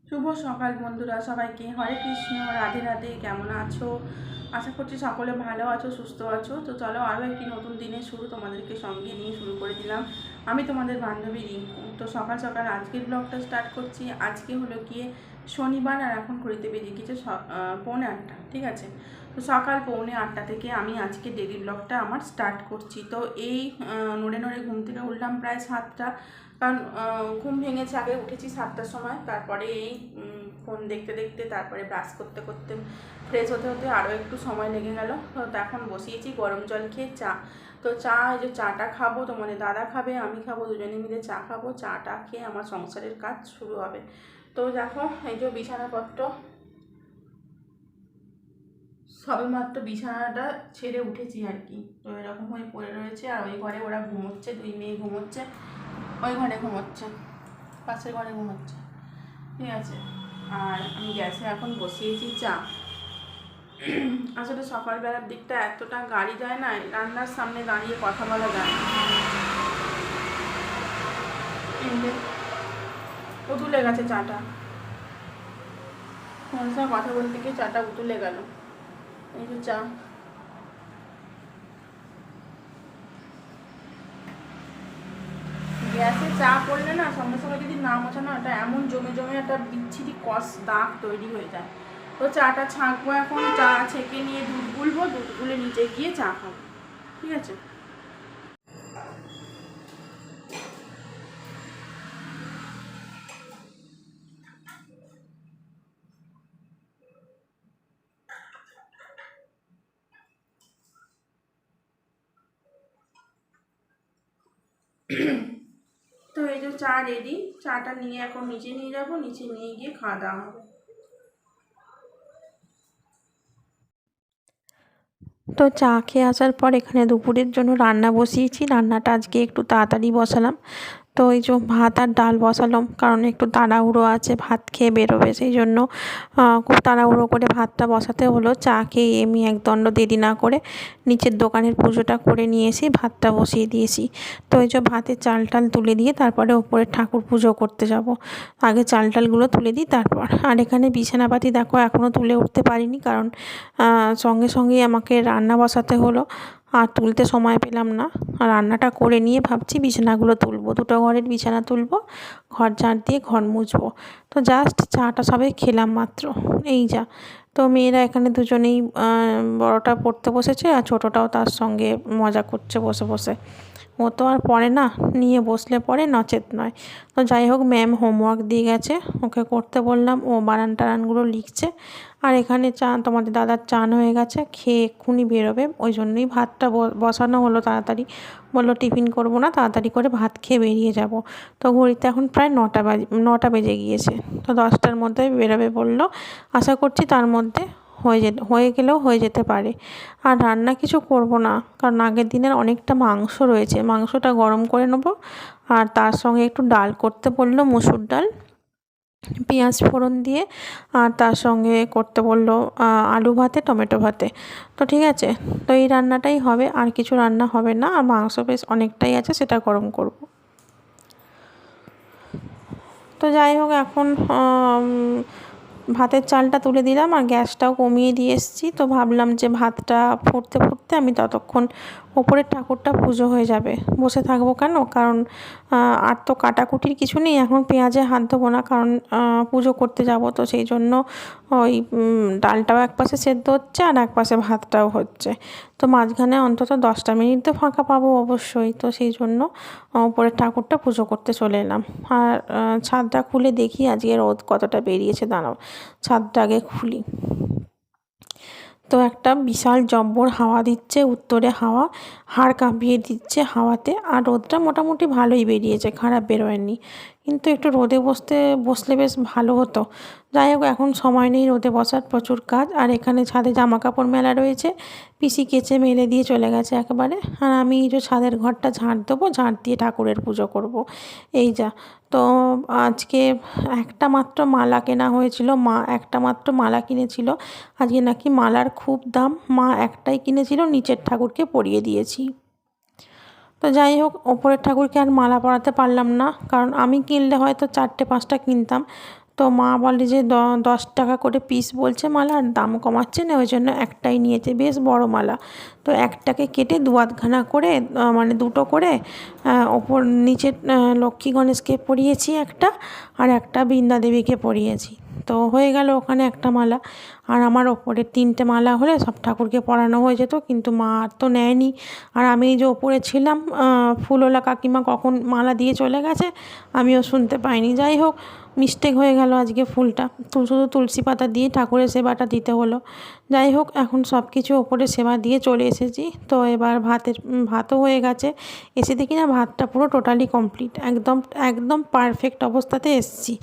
শুভ সকাল বন্ধুরা, সবাইকে হরে কৃষ্ণ, রাধে রাধে। কেমন আছো? আশা করছি সকলে ভালো আছো, সুস্থ আছো। তো চলো আরও একটি নতুন দিনের শুরু তোমাদেরকে সঙ্গে নিয়ে শুরু করে দিলাম। আমি তোমাদের বান্ধবী রিঙ্কু। তো সকাল সকাল আজকের ব্লগটা স্টার্ট করছি। আজকে হলো গিয়ে শনিবার, আর এখন ঘড়িতে বেজে গিয়েছে 8:45, ঠিক আছে। তো সকাল 8:45 থেকে আমি আজকে ডেলি ব্লগটা আমার স্টার্ট করছি। তো এই নড়ে নড়ে ঘুম থেকে উঠলাম প্রায় 7টা, কারণ ঘুম ভেঙেছে। আগে উঠেছি 7টার সময়, তারপরে এই ফোন দেখতে দেখতে, তারপরে ব্রাশ করতে করতে, ফ্রেশ হতে হতে আরও একটু সময় লেগে গেল। তো এখন বসিয়েছি গরম জল খেয়ে চা। তো চা, এই যে চাটা খাবো, তোমাদের দাদা খাবে, আমি খাবো, দুজনে মিলে চা খাবো। চাটা খেয়ে আমার সংসারের কাজ শুরু হবে। তো দেখো, এই যে বিছানাপত্র সবেমাত্র বিছানাটা ছেড়ে উঠেছি আর কি। তো এরকম হয়ে পড়ে রয়েছে, আর ওই ঘরে ওরা ঘুমোচ্ছে, 2 মেয়ে ঘুমোচ্ছে, ওই ঘরে ঘুমোচ্ছে, পাশের ঘরে ঘুমোচ্ছে, ঠিক আছে। আর আমি গ্যাসে এখন বসিয়েছি চা। আসলে সকালবেলার দিকটা এতটা গাড়ি যায় না, রান্নার সামনে দাঁড়িয়ে কথা বলা যায় না। উতুলে গেছে চাটা, ওর সাথে কথা বলতে গিয়ে চাটা উতুলে গেল। এই যে চা, গ্যাসে চা পড়লে না, সঙ্গে সঙ্গে যদি না মোছা না, ওটা এমন জমে জমে একটা বিচ্ছিরি দাগ তৈরি হয়ে যায়। তো চাটা ছাঁকবো এখন, চা ছেঁকে নিয়ে দুধ গুলবো, দুধ গুলে নিচে গিয়ে চা খাবো, ঠিক আছে। তো এই যে চা রেডি, চাটা নিয়ে এখন নিচে নিয়ে যাব, নিচে নিয়ে গিয়ে খাওয়া দাওয়া হবে। তো চা খেয়ে আসার পর এখানে দুপুরের জন্য রান্না বসিয়েছি। রান্নাটা আজকে একটু তাড়াতাড়ি বসালাম। তো এই যে ভাত আর ডাল বসালাম, কারণ একটু তাড়াহুড়ো আছে, ভাত খেয়ে বেরোবে, সেই জন্য খুব তাড়াহুড়ো করে ভাতটা বসাতে হলো। চা খেয়ে আমি একদণ্ড দেরি না করে নিচের দোকানের পুজোটা করে নিয়ে এসে ভাতটা বসিয়ে দিয়েছি। তো এই যে ভাতের চাল টাল তুলে দিয়ে তারপরে ওপরে ঠাকুর পুজো করতে যাব। আগে চাল টালগুলো তুলে দিই তারপর। আর এখানে বিছানাপাতি দেখো এখনও তুলে উঠতে পারিনি, কারণ সঙ্গে সঙ্গেই আমাকে রান্না বসাতে হলো, আর তুলতে সময় পেলাম না। আর রান্নাটা করে নিয়ে ভাবছি বিছানাগুলো তুলবো, দুটো ঘরের বিছানা তুলবো, ঘর ঝাড় দিয়ে ঘর মুছবো। তো জাস্ট চাটা সবে খেলাম মাত্র, এই যা। তো মেয়েরা এখানে দুজনেই, বড়টা পড়তে বসেছে আর ছোটোটাও তার সঙ্গে মজা করছে বসে বসে। ও তো আর পড়ে না, নিয়ে বসলে পড়ে, নচেত নয়। তো যাই হোক, ম্যাম হোমওয়ার্ক দিয়ে গেছে, ওকে করতে বললাম, ও বানান টানানগুলো লিখছে। আর এখানে তোমাদের দাদার চান হয়ে গেছে, খেয়ে এক্ষুনি বেরোবে, ওই জন্যই ভাতটা বসানো হলো তাড়াতাড়ি। বললো টিফিন করবো না, তাড়াতাড়ি করে ভাত খেয়ে বেরিয়ে যাব। তো ঘড়িতে এখন প্রায় 9টা বেজে গিয়েছে। তো 10টার মধ্যে বেরোবে বললো। আশা করছি তার মধ্যে হয়ে গেলেও হয়ে যেতে পারে। আর রান্না কিছু করব না, কারণ আগের দিনের অনেকটা মাংস রয়েছে, মাংসটা গরম করে নেবো। আর তার সঙ্গে একটু ডাল করতে বললো, মুসুর ডাল, পেঁয়াজ ফোড়ন দিয়ে। আর তার সঙ্গে করতে বললো আলু ভাতে, টমেটো ভাতে। তো ঠিক আছে, তো এই রান্নাটাই হবে, আর কিছু রান্না হবে না। আর মাংস বেশ অনেকটাই আছে, সেটা গরম করব। তো যাই হোক, এখন ভাতের চালটা তুলে দিলাম আর গ্যাসটাও কমিয়ে দিয়ে এসেছি। তো ভাবলাম যে ভাতটা ফুটতে ফুটতে আমি ততক্ষণ ওপরের ঠাকুরটা পুজো হয়ে যাবে, বসে থাকবো কেন, কারণ আর তো কাটাকুটির কিছু নেই, এখন পেঁয়াজে হাত দেবো না, কারণ পুজো করতে যাব। তো সেই জন্য ওই ডালটাও একপাশে সেদ্ধ হচ্ছে আর একপাশে ভাতটাও হচ্ছে। তো মাঝখানে অন্তত 10টা মিনিট তো ফাঁকা পাবো অবশ্যই। তো সেই জন্য ওপরের ঠাকুরটা পুজো করতে চলে এলাম। আর ছাদটা খুলে দেখি আজকে রোদ কতটা বেরিয়েছে, দাঁড়াও ছাদটা আগে খুলি। তো একটা বিশাল জব্বর হাওয়া দিচ্ছে, উত্তরে হাওয়া, হাড় কাঁপিয়ে দিচ্ছে হাওয়াতে। আর রোদটা মোটামুটি ভালোই বেরিয়েছে, খারাপ বেরোয়নি। কিন্তু একটু রোদে বসলে বেশ ভালো হতো। যাই হোক, এখন সময় নেই রোদে বসার, প্রচুর কাজ। আর এখানে ছাদে জামা কাপড় মেলা রয়েছে, পিসি কেচে মেলে দিয়ে চলে গেছে একেবারে। আর আমি এই যে ছাদের ঘরটা ঝাঁট দেবো, ঝাঁট দিয়ে ঠাকুরের পুজো করব, এই যা। তো আজকে একটা মাত্র মালা কেনা হয়েছিল, মা একটা মাত্র মালা কিনেছিল। আজকে নাকি মালার খুব দাম, মা একটাই কিনেছিল, নিচের ঠাকুরকে পরিয়ে দিয়েছি। তো যাই হোক, ওপরের ঠাকুরকে আর মালা পরাতে পারলাম না, কারণ আমি কিনলে হয়তো 4টে 5টা কিনতাম। তো মা বলে যে 10 টাকা করে পিস বলছে মালা, আর দাম কমাচ্ছে না, ওই জন্য একটাই নিয়েছে, বেশ বড় মালা। তো একটাকে কেটে দু আধখানা করে মানে দুটো করে ওপর নিচে লক্ষ্মী গণেশকে পরিয়েছি একটা, আর একটা বৃন্দা দেবীকে পরিয়েছি। তো হয়ে গেল ওখানে একটা মালা। আর আমার ওপরে 3টে মালা হলে সব ঠাকুরকে পরানো হয়ে যেত, কিন্তু মা আর তো নেয়নি। আর আমি যে ওপরে ছিলাম, ফুলওলা কাকিমা কখন মালা দিয়ে চলে গেছে আমিও শুনতে পাইনি। যাই হোক, মিস্টেক হয়ে গেল, আজকে ফুলটা শুধু তুলসী পাতা দিয়ে ঠাকুরের সেবাটা দিতে হলো। যাই হোক, এখন সব কিছু ওপরে সেবা দিয়ে চলে এসেছি। তো এবার ভাতও হয়ে গেছে। এসে দেখি না ভাতটা পুরো টোটালি কমপ্লিট, একদম একদম পারফেক্ট অবস্থাতে এসেছি,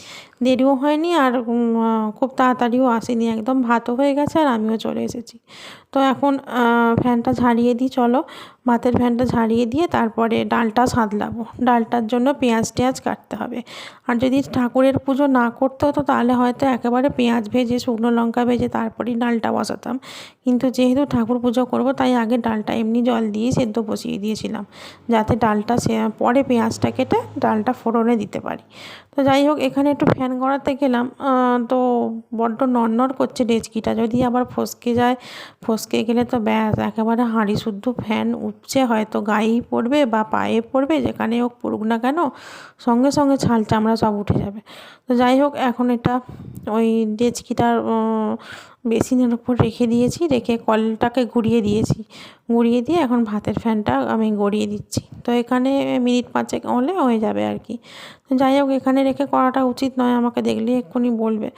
দেরিও হয়নি আর খুব তাড়াতাড়িও আসেনি, একদম ভাতও হয়ে গেছে আর আমিও চলে এসেছি। তো এখন ফ্যানটা ঝাড়িয়ে দিই, চলো ভাতের ফ্যানটা ঝাড়িয়ে দিয়ে তারপরে ডালটা সাঁতলাবো। ডালটার জন্য পেঁয়াজ টেয়াজ কাটতে হবে। আর যদি ঠাকুরের পুজো না করতে হতো তাহলে হয়তো একেবারে পেঁয়াজ ভেজে শুকনো লঙ্কা ভেজে তারপরেই ডালটা বসাতাম, কিন্তু যেহেতু ঠাকুর পুজো করব তাই আগে ডালটা এমনি জল দিয়ে সেদ্ধ বসিয়ে দিয়েছিলাম, যাতে ডালটা পরে পেঁয়াজটা কেটে ডালটা ফোড়নে দিতে পারি। তো যাই হোক, এখানে একটু ফ্যান গড়াতে গেলাম, তো বড্ড নড়নড় করছে ডেচকিটা, যদি আবার ফসকে যায়, ফসকে গেলে তো ব্যাস একেবারে হাঁড়ি শুদ্ধ ফ্যান উঠছে, হয়তো গায়েই পড়বে বা পায়ে পড়বে, যেখানে হোক পড়ুক না কেন সঙ্গে সঙ্গে ছাল চামড়া সব উঠে যাবে। তো যাই হোক, এখন এটা ওই ডেচকিটার বেসিনের ওপর রেখে দিয়েছি, রেখে কলটাকে ঘুরিয়ে দিয়েছি, ঘুরিয়ে দিয়ে এখন ভাতের ফ্যানটা আমি গড়িয়ে দিচ্ছি। তো এখানে মিনিট 5 হলে হয়ে যাবে আর কি। যাই হোক, এখানে রেখে করাটা উচিত নয়, আমাকে দেখলে এক্ষুনি বলবে।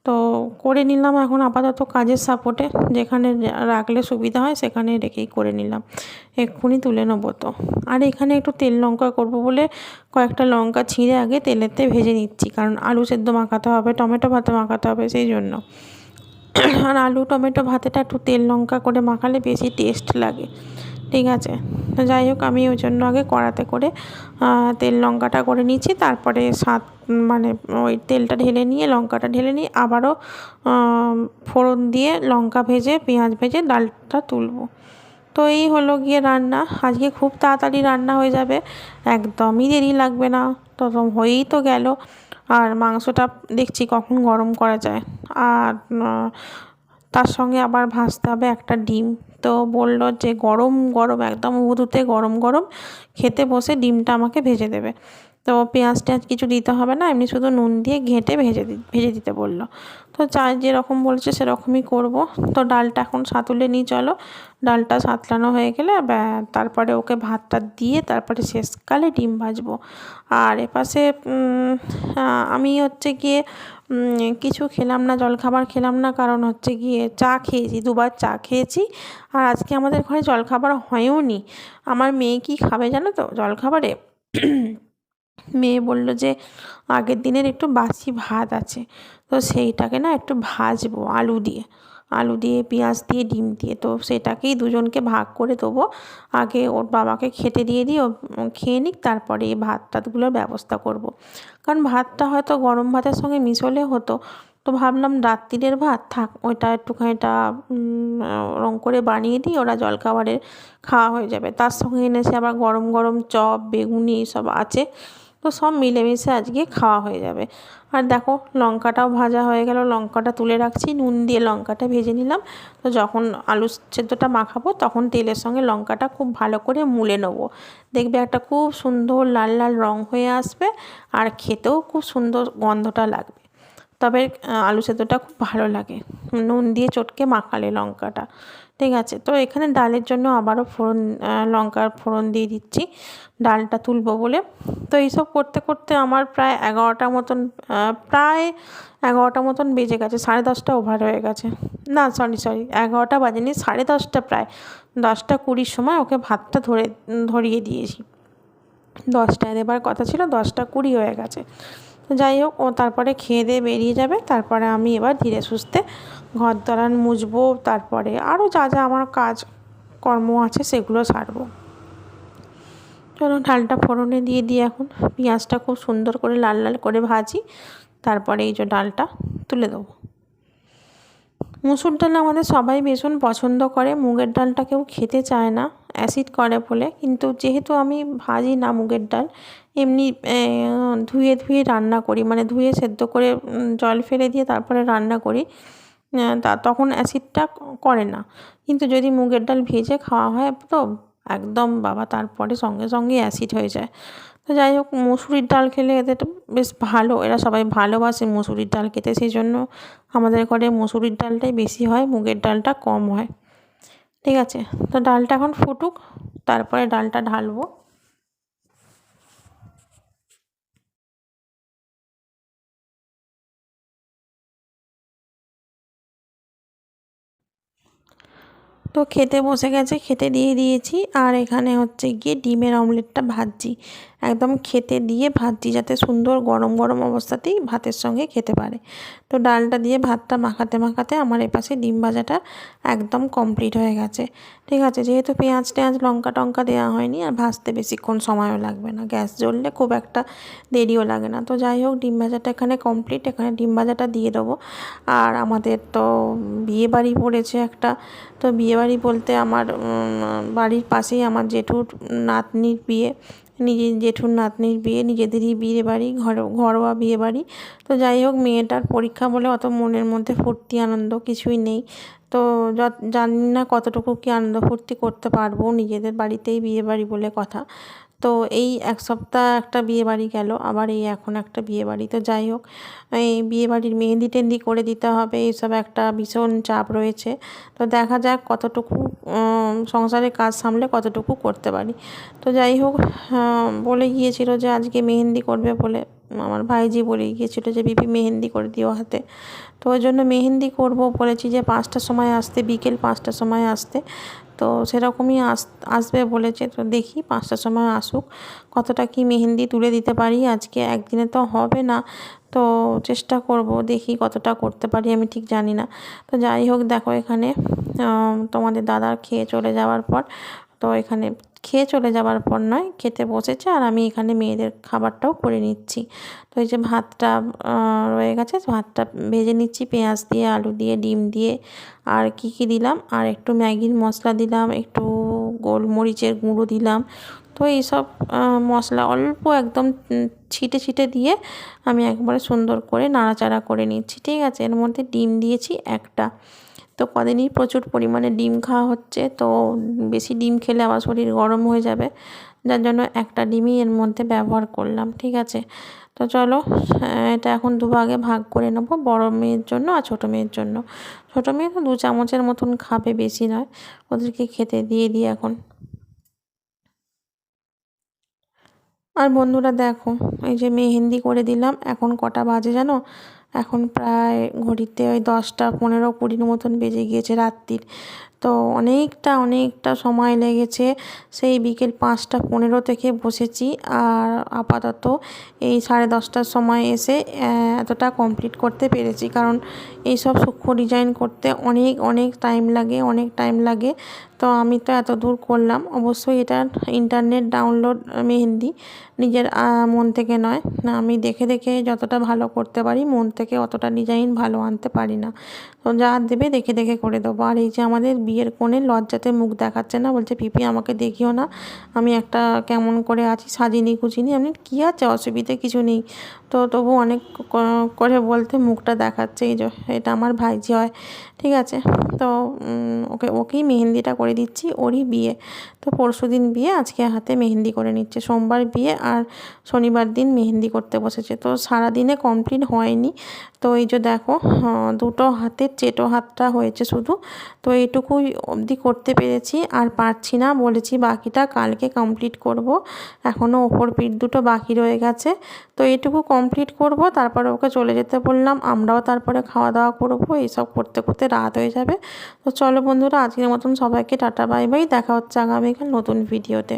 তো করে নিলাম এখন আপাতত কাজের সাপোর্টে, যেখানে রাখলে সুবিধা হয় সেখানে রেখেই করে নিলাম, এক্ষুনি তুলে নেবো। তো আর এখানে একটু তেল লঙ্কা করবো বলে কয়েকটা লঙ্কা ছিঁড়ে আগে তেলেতে ভেজে নিচ্ছি, কারণ আলু সেদ্ধ মাখাতে হবে, টমেটো ভাতে মাখাতে হবে, সেই জন্য। আর আলু টমেটো ভাতেটা একটু তেল লঙ্কা করে মাখালে বেশি টেস্ট লাগে, ঠিক আছে। তো যাই হোক, আমি ওই জন্য আগে কড়াতে করে তেল লঙ্কাটা করে নিচ্ছি, তারপরে মানে ওই তেলটা ঢেলে নিয়ে লঙ্কাটা ঢেলে নিয়ে আবারও ফোড়ন দিয়ে লঙ্কা ভেজে পেঁয়াজ ভেজে ডালটা তুলবো। তো এই হলো গিয়ে রান্না, আজকে খুব তাড়াতাড়ি রান্না হয়ে যাবে, একদমই দেরি লাগবে না, তো হয়েই তো গেল। আর মাংসটা দেখছি কখন গরম করা যায়, আর তার সঙ্গে আবার ভাজতে হবে একটা ডিম। তো বললো যে গরম গরম একদম উদুতে গরম গরম খেতে বসে ডিমটা আমাকে ভেজে দেবে। তো পেঁয়াজ টেয়াজ কিছু দিতে হবে না, এমনি শুধু নুন দিয়ে ঘেঁটে ভেজে দিতে বললো। তো যা যেরকম বলছে সেরকমই করব। তো ডালটা এখন সাঁতুলে নিই, চলো। ডালটা সাঁতলানো হয়ে গেলে তারপরে ওকে ভাতটা দিয়ে তারপরে শেষকালে ডিম ভাজবো। আর এপাশে আমি হচ্ছে গিয়ে কিছু খেলাম না, জলখাবার খেলাম না, কারণ হচ্ছে গিয়ে চা খেয়েছি, 2বার চা খেয়েছি। আর আজকে আমাদের ঘরে জলখাবার হয়ও নি। আমার মেয়ে কি খাবে জানো তো জলখাবারে? মেয়ে বলল যে আগের দিনের একটু বাসি ভাত আছে, তো সেইটাকে না একটু ভাজবো আলু দিয়ে পেঁয়াজ দিয়ে ডিম দিয়ে, তো সেটাকেই দুজনকে ভাগ করে দেবো। আগে ওর বাবাকে খেতে দিয়ে দিই, ও খেয়ে নিক, তারপরে এই ভাত টাতগুলোর ব্যবস্থা করব। কারণ ভাতটা হয়তো গরম ভাতের সঙ্গে মিশলে হতো, তো ভাবলাম রাত্রিরের ভাত থাক, ওইটা একটুখানিটা ওরম করে বানিয়ে দিই, ওরা জলখাবারে খাওয়া হয়ে যাবে। তার সঙ্গে এনেছে আবার গরম গরম চপ বেগুনি সব আছে, তো সব মিলেমিশে আজকে খাওয়া হয়ে যাবে। আর দেখো লঙ্কাটাও ভাজা হয়ে গেল, লঙ্কাটা তুলে রাখছি, নুন দিয়ে লঙ্কাটা ভেজে নিলাম। তো যখন আলু সেদ্ধটা মাখাবো তখন তেলের সঙ্গে লঙ্কাটা খুব ভালো করে মুলে নেবো, দেখবে একটা খুব সুন্দর লাল লাল রং হয়ে আসবে, আর খেতেও খুব সুন্দর গন্ধটা লাগবে। তবে আলু সেদ্ধটা খুব ভালো লাগে নুন দিয়ে চটকে মাখালে লঙ্কাটা, ঠিক আছে। তো এখানে ডালের জন্য আবারও লঙ্কার ফোড়ন দিয়ে দিচ্ছি ডালটা তুলবো বলে। তো এইসব করতে করতে আমার প্রায় 11টা মতন বেজে গেছে, 10:30 ওভার হয়ে গেছে। না সরি 11টা বাজেনি, 10:30 প্রায় 10টা 20 সময় ওকে ভাতটা ধরিয়ে দিয়েছি। 10টায় দেবার কথা ছিল, 10টা 20 হয়ে গেছে। তো যাই হোক, ও তারপরে খেয়ে দিয়ে বেরিয়ে যাবে, তারপরে আমি এবার ধীরে সুস্থে ঘর দালান মুছবো, তারপরে আরও যা যা আমার কাজ কর্ম আছে সেগুলো সারবো। চলো ডালটা ফোড়নে দিয়ে দিই, এখন পেঁয়াজটা খুব সুন্দর করে লাল লাল করে ভাজি, তারপরে এই যে ডালটা তুলে দেবো। মুসুর ডাল আমাদের সবাই ভীষণ পছন্দ করে, মুগের ডালটা কেউ খেতে চায় না, অ্যাসিড করে বলে, কিন্তু যেহেতু আমি ভাজি না মুগের ডাল, এমনি ধুয়ে ধুয়ে রান্না করি, মানে ধুয়ে সেদ্ধ করে জল ফেলে দিয়ে তারপরে রান্না করি, তখন অ্যাসিডটা করে না। কিন্তু যদি মুগের ডাল ভেজে খাওয়া হয় তো একদম বাবা, তারপরে সঙ্গে সঙ্গে অ্যাসিড হয়ে যায়। তো যাই হোক, মুসুরির ডাল খেলে এদের বেশ ভালো, এরা সবাই ভালোবাসে মুসুরির ডাল খেতে, সেই জন্য আমাদের ঘরে মুসুরির ডালটাই বেশি হয়, মুগের ডালটা কম হয়। ঠিক আছে, তো ডালটা এখন ফুটুক, তারপরে ডালটা ঢালবো। তো খেতে বসে গেছে, খেতে দিয়ে দিয়েছি। আর এখানে হচ্ছে গিয়ে ডিমের অমলেটটা ভাজছি, একদম খেতে দিয়ে ভাজছি যাতে সুন্দর গরম গরম অবস্থাতেই ভাতের সঙ্গে খেতে পারে। তো ডালটা দিয়ে ভাতটা মাখাতে মাখাতে আমার এপাশে ডিম ভাজাটা একদম কমপ্লিট হয়ে গেছে। ঠিক আছে, যেহেতু পেঁয়াজ টেঁয়াজ লঙ্কা টঙ্কা দেওয়া হয়নি, আর ভাজতে বেশিক্ষণ সময়ও লাগবে না, গ্যাস জ্বললে খুব একটা দেরিও লাগে না। তো যাই হোক, ডিম ভাজাটা এখানে কমপ্লিট, এখানে ডিম ভাজাটা দিয়ে দেবো। আর আমাদের তো বিয়ে বাড়ি পড়েছে একটা, তো বিয়েবাড়ি বলতে আমার বাড়ির পাশেই আমার জেঠুর নাতনির বিয়ে, জেঠুর নাতনির বিয়ে, নিজেদেরই বিয়ে বাড়ি, ঘরোয়া বিয়ে বাড়ি। তো যাই হোক, মেয়েটার পরীক্ষা বলে অত মনের মধ্যে ফুর্তি আনন্দ কিছুই নেই। তো জানি না কতটুকু কি আনন্দ ফুর্তি করতে পারবো, নিজেদের বাড়িতেই বিয়ে বাড়ি বলে কথা। তো এই এক সপ্তাহ একটা বিয়ে বাড়ি গেল, আবার এই এখন একটা বিয়ে বাড়ি। তো যাই হোক, এই বিয়ে বাড়ির মেহেন্দি টেহেন্দি করে দিতে হবে, এইসব একটা ভীষণ চাপ রয়েছে। তো দেখা যাক কতটুকু সংসারের কাজ সামলে কতটুকু করতে পারি। তো যাই হোক, বলে গিয়েছিল যে আজকে মেহেন্দি করবে বলে, আমার ভাইজি বলে গিয়েছিলো যে বিপি মেহেন্দি করে দিও হাতে। তো ওই জন্য মেহেন্দি করবো বলেছি যে 5টার সময় আসতে, বিকেল 5টার সময় আসতে। তো সেরকমই আসবে বলেছে। তো দেখি 5টার সময় আসুক, কতটা কি মেহেন্দি তুলে দিতে পারি। আজকে একদিনে তো হবে না, তো চেষ্টা করব, দেখি কতটা করতে পারি, আমি ঠিক জানি না। তো যাই হোক, দেখো এখানে তোমাদের দাদার খেয়ে চলে যাওয়ার পর, তো এখানে খেয়ে চলে যাওয়ার পর নয়, খেতে বসেছে, আর আমি এখানে মেয়েদের খাবারটাও করে নিচ্ছি। তো এই যে ভাতটা রয়ে গেছে, ভাতটা ভেজে নিচ্ছি পেঁয়াজ দিয়ে, আলু দিয়ে, ডিম দিয়ে, আর কি কি দিলাম, আর একটু ম্যাগির মশলা দিলাম, একটু গোলমরিচের গুঁড়ো দিলাম। তো এইসব মশলা অল্প একদম ছিটে ছিটে দিয়ে আমি একবারে সুন্দর করে নাড়াচাড়া করে নিচ্ছি। ঠিক আছে, এর মধ্যে ডিম দিয়েছি একটা। তো কদিনই প্রচুর পরিমাণে ডিম খাওয়া হচ্ছে, তো বেশি ডিম খেলে আবার শরীর গরম হয়ে যাবে, যার জন্য একটা ডিমই এর মধ্যে ব্যবহার করলাম। ঠিক আছে, তো চলো, এটা এখন দুভাগে ভাগ করে নেব, বড় মেয়ের জন্য আর ছোটো মেয়ের জন্য। ছোটো মেয়ে তো 2 চামচের মতন খাবে, বেশি নয়, ওদেরকে খেতে দিয়ে দিই এখন। আর বন্ধুরা দেখো, এই যে মেহেন্দি করে দিলাম, এখন কটা বাজে জানো? এখন প্রায় ঘড়িতে ওই 10টা 15 20 মতন বেজে গিয়েছে রাত্রির। তো অনেকটা সময় লেগেছে, সেই বিকেল 5টা 15 থেকে বসেছি, আর আপাতত এই 10:30টার সময় এসে এতটা কমপ্লিট করতে পেরেছি। কারণ এই সব সূক্ষ্ম ডিজাইন করতে অনেক টাইম লাগে। তো আমি তো এত দূর করলাম, অবশ্যই এটা ইন্টারনেট ডাউনলোড মেহেন্দি, নিজের মন থেকে নয় না, আমি দেখে দেখে যতটা ভালো করতে পারি, মন থেকে অতটা ডিজাইন ভালো আনতে পারি না। তো যা দেবে দেখে দেখে করে দেবো। আর এই যে আমাদের বিয়ের কোণে লজ্জাতে মুখ দেখাচ্ছে না, বলছে পিপি আমাকে দেখিও না, আমি একটা কেমন করে আছি, সাজিনি গুছিনি। আমি কী আছে, অসুবিধে কিছু নেই। তো তবু অনেক করে বলতে মুখটা দেখাচ্ছে। এই যে এটা আমার ভাইজি হয়। ঠিক আছে, তো ওকেই মেহেন্দিটা করে দিচ্ছি, ওরই বিয়ে। তো পরশুদিন বিয়ে, আজকে হাতে মেহেন্দি করে নিচ্ছে। সোমবার বিয়ে আর শনিবার দিন মেহেন্দি করতে বসেছে। তো সারাদিনে কমপ্লিট হয়নি। তো এই যে দেখো, দুটো হাতের চেটো হাতটা হয়েছে শুধু। তো এইটুকুই অবধি করতে পেরেছি, আর পারছি না, বলেছি বাকিটা কালকে কমপ্লিট করব। এখনও ওপর পিঠ দুটো বাকি রয়ে গেছে। তো এইটুকু কমপ্লিট করব, তারপরে ওকে চলে যেতে বললাম, আমরাও তারপরে খাওয়া দাওয়া করবো। এইসব করতে করতে রাত হয়ে যাবে। তো চলো বন্ধুরা, আজকের মতন সবাইকে টাটা বাই বাই, দেখা হচ্ছে আগামীকাল নতুন ভিডিওতে।